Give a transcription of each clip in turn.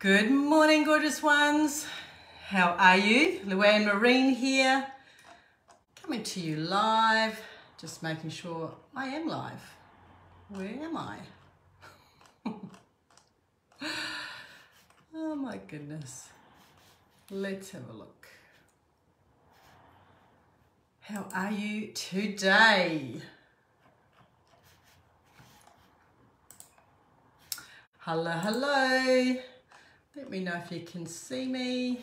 Good morning, gorgeous ones. How are you? Luanne Marine here, coming to you live, just making sure I am live. Where am I? Oh my goodness. Let's have a look. How are you today? Hello, hello. Let me know if you can see me.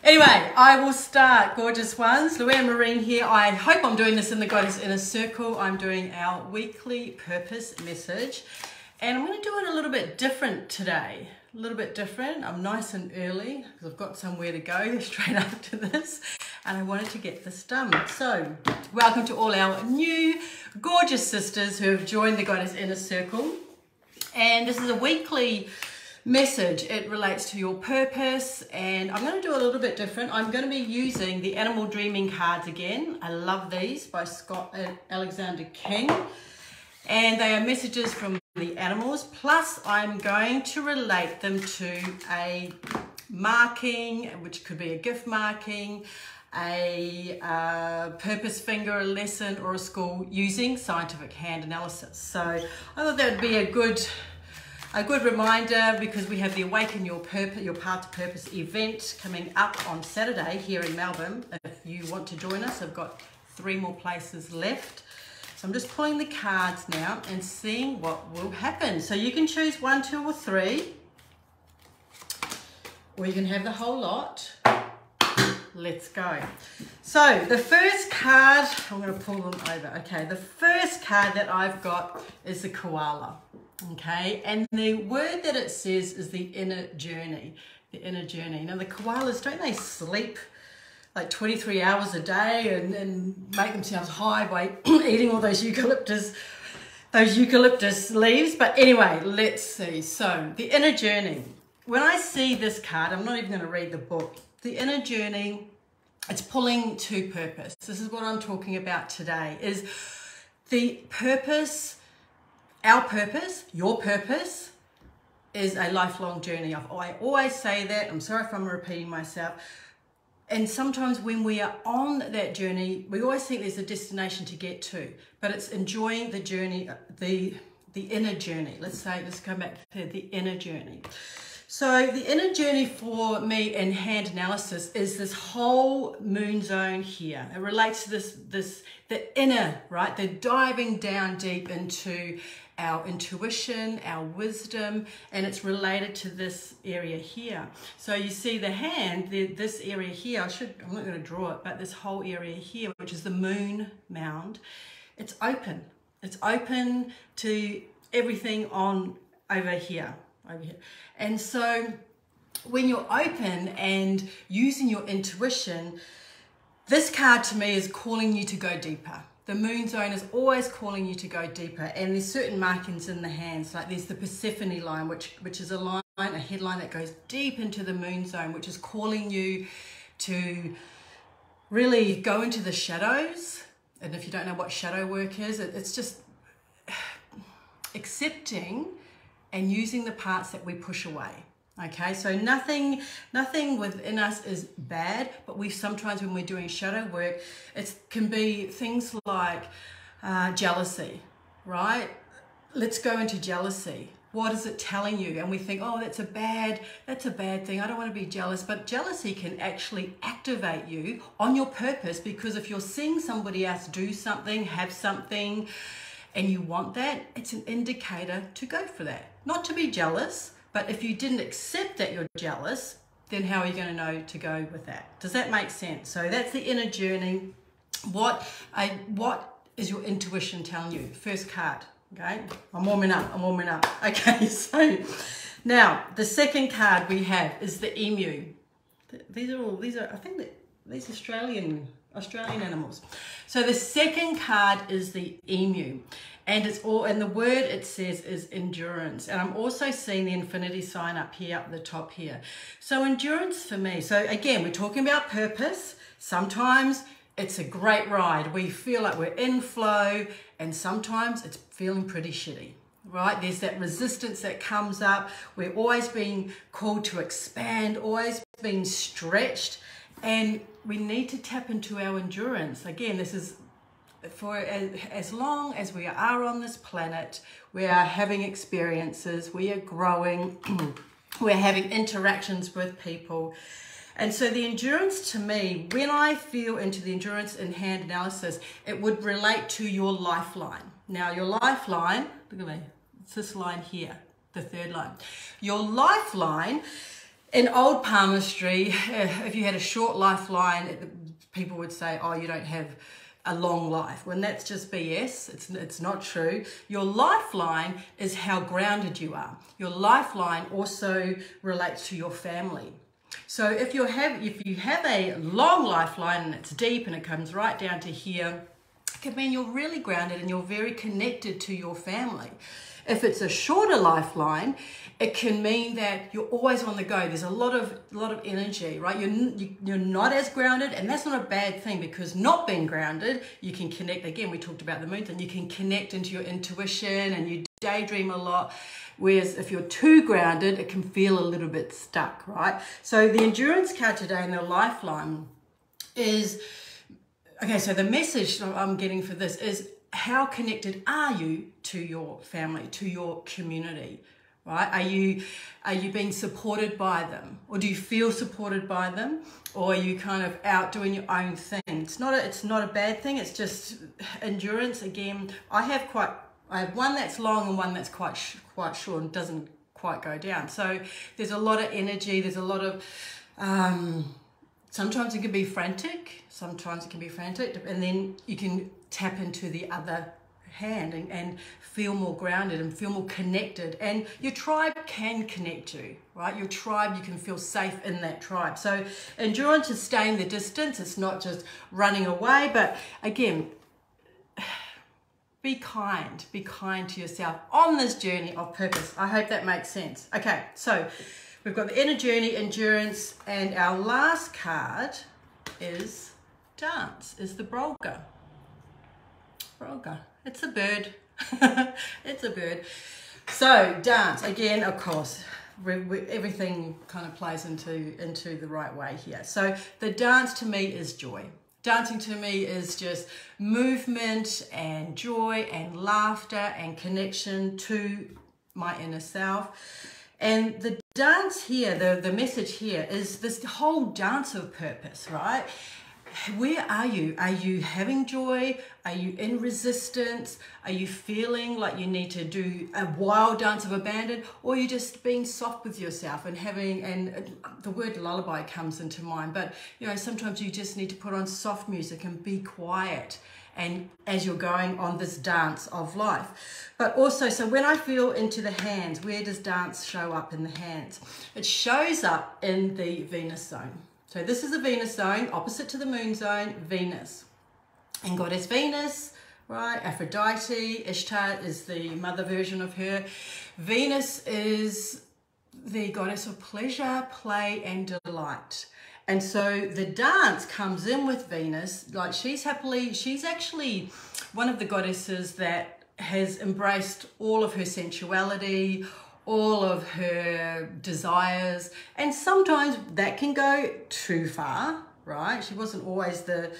Anyway, I will start, gorgeous ones. Luanne Marine here. I hope I'm doing this in the Goddess Inner Circle. I'm doing our weekly purpose message. And I'm going to do it a little bit different today. A little bit different. I'm nice and early because I've got somewhere to go straight after this. And I wanted to get this done. So, welcome to all our new gorgeous sisters who have joined the Goddess Inner Circle. And this is a weekly message. It relates to your purpose, and I'm going to do a little bit different. I'm going to be using the Animal Dreaming cards again. I love these by Scott Alexander King, and they are messages from the animals, plus I'm going to relate them to a marking, which could be a gift marking, a purpose finger, a lesson, or a school using scientific hand analysis. So I thought that would be a good reminder, because we have the Awaken Your Purpose, Your Path to Purpose event coming up on Saturday here in Melbourne. If you want to join us, I've got 3 more places left. So I'm just pulling the cards now and seeing what will happen. So you can choose 1, 2, or 3, or you can have the whole lot. Let's go. So the first card, I'm going to pull them over. Okay, the first card that I've got is the koala. Okay, and the word that it says is the inner journey. The inner journey. Now the koalas, don't they sleep like 23 hours a day and make themselves high by eating all those eucalyptus leaves? But anyway, let's see. So the inner journey. When I see this card, I'm not even going to read the book. The inner journey, it's pulling to purpose. This is what I'm talking about today, is the purpose. Our purpose, your purpose, is a lifelong journey. I always say that. I'm sorry if I'm repeating myself. And sometimes when we are on that journey, we always think there's a destination to get to, but it's enjoying the journey, the inner journey. Let's go back to the inner journey. So the inner journey for me in hand analysis is this whole moon zone here. It relates to the inner, right? The diving down deep into our intuition, our wisdom, and it's related to this area here. So you see the hand, this area here, I'm not going to draw it, but this whole area here, which is the moon mound, it's open. It's open to everything on over here. And so when you're open and using your intuition, this card to me is calling you to go deeper. The moon zone is always calling you to go deeper, and there's certain markings in the hands, like there's the Persephone line, which is a headline that goes deep into the moon zone, which is calling you to really go into the shadows. And if you don't know what shadow work is, it's just accepting and using the parts that we push away. Okay, so nothing within us is bad, but sometimes when we're doing shadow work, it can be things like jealousy, right? Let's go into jealousy. What is it telling you? And we think, oh, that's a bad thing. I don't want to be jealous. But jealousy can actually activate you on your purpose, because if you're seeing somebody else do something, have something, and you want that, it's an indicator to go for that. Not to be jealous, but if you didn't accept that you're jealous, then how are you going to know to go with that? Does that make sense? So that's the inner journey. What is your intuition telling you? First card, okay? I'm warming up. Okay, so now the second card we have is the emu. These are I think that these Australian animals. So the second card is the emu, and the word it says is endurance. And I'm also seeing the infinity sign up the top here. So endurance for me. So again, we're talking about purpose. Sometimes it's a great ride. We feel like we're in flow, and sometimes it's feeling pretty shitty. right? There's that resistance that comes up. We're always being called to expand, always being stretched, and we need to tap into our endurance. Again, this is for as long as we are on this planet, we are having experiences, we are growing, we're having interactions with people. And so the endurance, to me, when I feel into the endurance in hand analysis, it would relate to your lifeline. Now, your lifeline, look at me, it's this line here, the third line. Your lifeline, in old palmistry, if you had a short lifeline, people would say, oh, you don't have a long life, when that's just BS. It's not true. Your lifeline is how grounded you are. Your lifeline also relates to your family. So if you have a long lifeline and it's deep and it comes right down to here, it can mean you're really grounded and you're very connected to your family. If it's a shorter lifeline, it can mean that you're always on the go. There's a lot of energy, right? You're not as grounded, and that's not a bad thing, because not being grounded, you can connect. Again, we talked about the moon, and you can connect into your intuition and you daydream a lot. Whereas if you're too grounded, it can feel a little bit stuck, right? So the endurance card today and the lifeline is, okay, so the message I'm getting for this is, how connected are you to your family, to your community, right? Are you being supported by them? Or do you feel supported by them? Or are you kind of out doing your own thing? It's not a bad thing. It's just endurance. Again, I have one that's long and one that's quite short and doesn't quite go down. So there's a lot of energy. There's a lot of, sometimes it can be frantic. Sometimes it can be frantic. And then you can tap into the other hand and feel more grounded and feel more connected. And your tribe can connect you, right? Your tribe, you can feel safe in that tribe. So endurance is staying the distance. It's not just running away. But again, be kind to yourself on this journey of purpose. I hope that makes sense. Okay, so we've got the inner journey, endurance, and our last card is dance, is the Brolga. Brolga, it's a bird. It's a bird. So dance, again, of course, everything kind of plays into the right way here. So the dance to me is joy. Dancing to me is just movement and joy and laughter and connection to my inner self. And the dance here, the message here is this whole dance of purpose, right? Where are you? Are you having joy? Are you in resistance? Are you feeling like you need to do a wild dance of abandon? Or are you just being soft with yourself and and the word lullaby comes into mind, but you know, sometimes you just need to put on soft music and be quiet, and as you're going on this dance of life. But also, so when I feel into the hands, where does dance show up in the hands? It shows up in the Venus zone. So this is the Venus zone, opposite to the moon zone, Venus. And goddess Venus, right? Aphrodite, Ishtar is the mother version of her. Venus is the goddess of pleasure, play, and delight. And so the dance comes in with Venus, like she's actually one of the goddesses that has embraced all of her sensuality, all of her desires, and sometimes that can go too far, right? She wasn't always the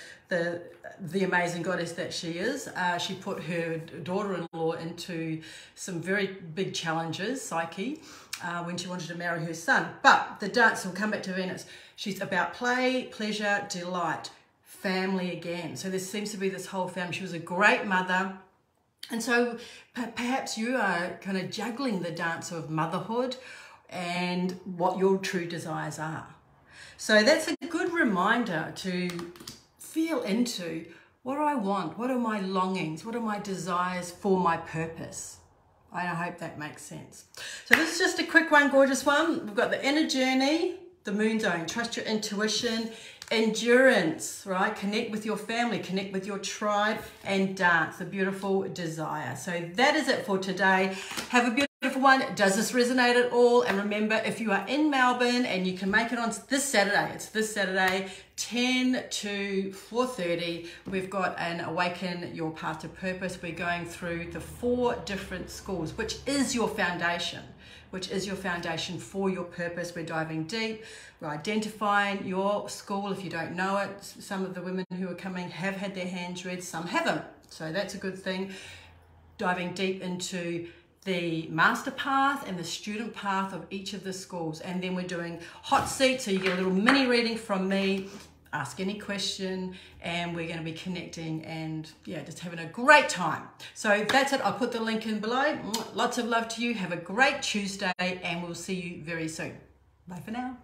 amazing goddess that she is. She put her daughter-in-law into some very big challenges, Psyche, when she wanted to marry her son. But the dance, will come back to Venus. She's about play, pleasure, delight, family again. So there seems to be this whole family. She was a great mother. And so perhaps you are kind of juggling the dance of motherhood and what your true desires are. So that's a good reminder to feel into, what do I want? What are my longings? What are my desires for my purpose? I hope that makes sense. So this is just a quick one, gorgeous one. We've got the inner journey, the moon zone, trust your intuition, endurance, right? Connect with your family, connect with your tribe, and dance, the beautiful desire. So that is it for today. Have a beautiful everyone, does this resonate at all? And remember, if you are in Melbourne and you can make it on this Saturday, it's this Saturday, 10 to 4:30, we've got an Awaken Your Path to Purpose. We're going through the 4 different schools, which is your foundation for your purpose. We're diving deep. We're identifying your school if you don't know it. Some of the women who are coming have had their hands read, some haven't. So that's a good thing. Diving deep into the master path and the student path of each of the schools. And then we're doing hot seat, so you get a little mini reading from me. Ask any question, and we're going to be connecting and just having a great time. So that's it. I'll put the link in below. Lots of love to you. Have a great Tuesday, and we'll see you very soon. Bye for now.